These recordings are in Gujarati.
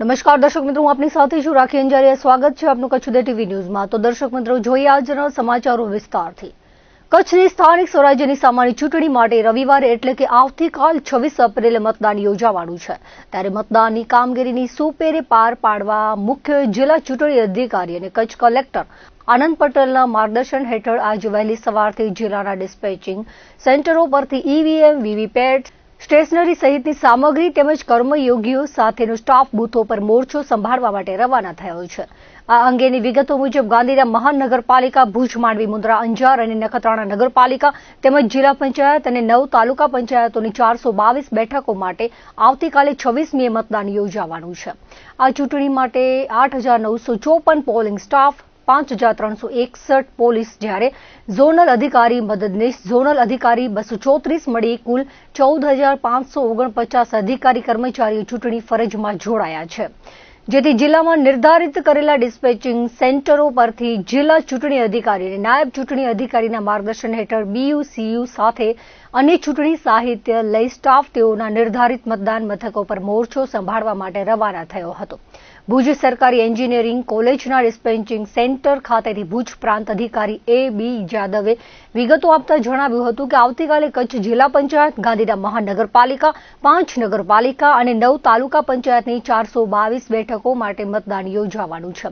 નમસ્કાર દર્શક મિત્રો, હું આપની સાથે છું રાખી અંજારિયા. સ્વાગત છે આપનું કચ્છ ઉદય ટીવી ન્યૂઝમાં. તો દર્શક મિત્રો, જોઈએ આજના સમાચારો વિસ્તારથી. કચ્છની સ્થાનિક સ્વરાજ્યની સામાન્ય ચૂંટણી માટે રવિવારે એટલે કે આવતીકાલ 26 એપ્રિલે મતદાન યોજાવાનું છે. ત્યારે મતદાનની કામગીરીની સુપેરે પાર પાડવા મુખ્ય જિલ્લા ચૂંટણી અધિકારી અને કચ્છ કલેક્ટર આનંદ પટેલના માર્ગદર્શન હેઠળ આજે વહેલી સવારથી જિલ્લાના ડિસ્પેચિંગ સેન્ટરો પરથી ઈવીએમ, વીવીપેટ, સ્ટેશનરી સહિતની સામગ્રી તેમજ કર્મયોગીઓ સાથેનો સ્ટાફ બૂથો પર મોરચો સંભાળવા માટે રવાના થયો છે. આ અંગેની વિગતો મુજબ ગાંધીધામ મહાનગરપાલિકા, ભુજ, માંડવી, મુન્દ્રા, અંજાર અને નખત્રાણા નગરપાલિકા તેમજ જિલ્લા પંચાયત અને 9 તાલુકા પંચાયતોની 422 બેઠકો માટે આવતીકાલે 26મીએ મતદાન યોજાવાનું છે. આ ચૂંટણી માટે 8,954 પોલિંગ સ્ટાફ, 5,361 પોલીસ, જ્યારે ઝોનલ અધિકારી, મદદનીશ ઝોનલ અધિકારી 234 મળી કુલ 14,549 અધિકારી કર્મચારીઓ ચૂંટણી ફરજમાં જોડાયા છે. જેથી જિલ્લામાં નિર્ધારિત કરેલા ડિસ્પેચિંગ સેન્ટરો પરથી જિલ્લા ચૂંટણી અધિકારી અને નાયબ ચૂંટણી અધિકારીના માર્ગદર્શન હેઠળ બીયુ, સીયુ સાથે અન્ય ચૂંટણી સાહિત્ય લઈ સ્ટાફ તેઓના નિર્ધારિત મતદાન મથકો પર મોરચો સંભાળવા માટે રવાના થયો હતો. ભુજ સરકારી એન્જિનિયરિંગ કોલેજના ડિસ્પેચિંગ સેન્ટર ખાતેથી ભુજ પ્રાંત અધિકારી A.B. જાદવે વિગતો આપતા જણાવ્યું હતું કે આવતીકાલે કચ્છ જિલ્લા પંચાયત, ગાંધીધામ મહાનગરપાલિકા, 5 નગરપાલિકા અને 9 તાલુકા પંચાયતની 422 બેઠકો માટે મતદાન યોજાવાનું છે.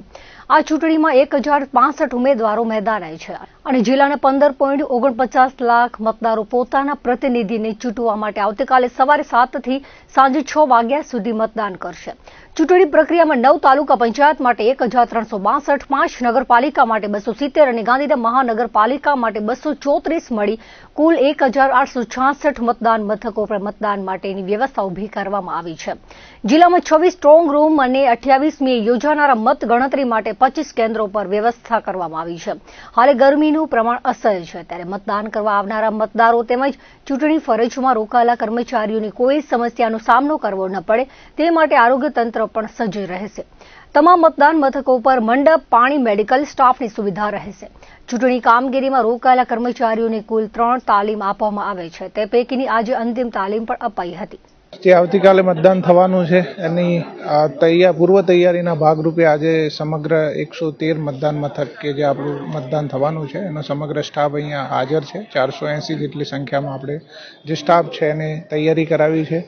આ ચૂંટણીમાં 1,065 ઉમેદવારો મેદાને છે અને જિલ્લાના 15.49 લાખ મતદારો પોતાના પ્રતિનિધિને ચૂંટવા માટે આવતીકાલે સવારે 7 થી સાંજે 6 વાગ્યા સુધી મતદાન કરશે. ચૂંટણી પ્રક્રિયામાં 9 તાલુકા પંચાયત માટે 1,362, 5 નગરપાલિકા માટે 270 અને ગાંધીધામ મહાનગરપાલિકા માટે 234 મળી કુલ 1,866 મતદાન મથકો પર મતદાન માટેની વ્યવસ્થા ઊભી કરવામાં આવી છે. જિલ્લામાં 26 સ્ટ્રોંગ રૂમ અને 28મીએ યોજાનારા મત ગણતરી માટે 25 કેન્દ્રો પર વ્યવસ્થા કરવામાં આવી છે. હાલે ગરમીનું પ્રમાણ અસહ્ય છે, ત્યારે મતદાન કરવા આવનારા મતદારો તેમજ ચૂંટણી ફરજમાં રોકાયેલા કર્મચારીઓની કોઈ સમસ્યાનો સામનો કરવો ન પડે તે માટે આરોગ્ય તંત્ર પણ સજ્જ રહેશે. તમામ મતદાન મથકો પર મંડપ, પાણી, મેડિકલ સ્ટાફની સુવિધા રહેશે. ચૂંટણી કામગીરીમાં રોકાયેલા કર્મચારીઓને કુલ 3 તાલીમ આપવામાં આવે છે. તે પૈકીની આજે અંતિમ તાલીમ પણ અપાઈ હતી. જે આવતીકાલે મતદાન થવાનું છે એની પૂર્વ તૈયારીના ભાગરૂપે આજે સમગ્ર 113 મતદાન મથક કે જે આપણું મતદાન થવાનું છે એનો સમગ્ર સ્ટાફ અહીંયા હાજર છે. 480 જેટલી સંખ્યામાં આપણે જે સ્ટાફ છે એને તૈયારી કરાવી છે.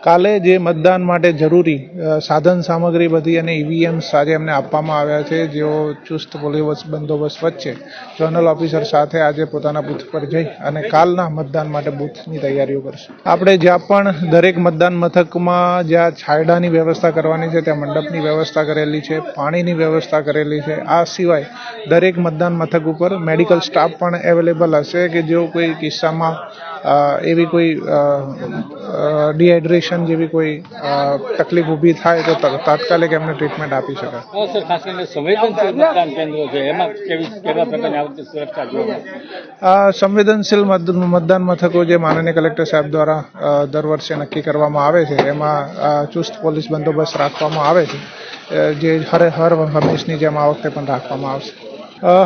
કાલે જે મતદાન માટે જરૂરી સાધન સામગ્રી બધી અને ઈવીએમ્સ આજે એમને આપવામાં આવ્યા છે. જેઓ ચુસ્ત પોલીસ બંદોબસ્ત વચ્ચે ઝોનલ ઓફિસર સાથે આજે પોતાના બૂથ પર જઈ અને કાલના મતદાન માટે બૂથની તૈયારીઓ કરશે. આપણે જ્યાં પણ દરેક મતદાન મથકમાં જ્યાં છાંયડાની વ્યવસ્થા કરવાની છે ત્યાં મંડપની વ્યવસ્થા કરેલી છે, પાણીની વ્યવસ્થા કરેલી છે. આ સિવાય દરેક મતદાન મથક ઉપર મેડિકલ સ્ટાફ પણ અવેલેબલ હશે કે જો કોઈ કિસ્સામાં એવી કોઈ ડિહાઇડ્રેશન જેવી કોઈ તકલીફ ઊભી થાય તો તાત્કાલિક એમને ટ્રીટમેન્ટ આપી શકાય. સંવેદનશીલ મતદાન મથકો જે માનનીય કલેક્ટર સાહેબ દ્વારા દર વર્ષે નક્કી કરવામાં આવે છે એમાં ચુસ્ત પોલીસ બંદોબસ્ત રાખવામાં આવે છે, જે હર હંમેશની જેમ આ વખતે પણ રાખવામાં આવશે.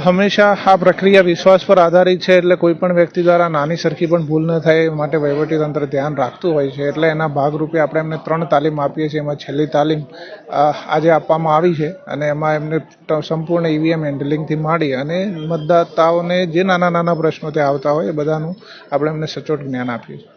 હંમેશા આ પ્રક્રિયા વિશ્વાસ પર આધારિત છે, એટલે કોઈ પણ વ્યક્તિ દ્વારા નાની સરખી પણ ભૂલ ન થાય એ માટે વહીવટીતંત્ર ધ્યાન રાખતું હોય છે. એટલે એના ભાગરૂપે આપણે એમને 3 તાલીમ આપીએ છીએ. એમાં છેલ્લી તાલીમ આજે આપવામાં આવી છે અને એમાં એમને સંપૂર્ણ ઈવીએમ હેન્ડલિંગથી માંડી અને મતદાતાઓને જે નાના નાના પ્રશ્નો ત્યાં આવતા હોય એ બધાનું આપણે એમને સચોટ જ્ઞાન આપીએ છીએ.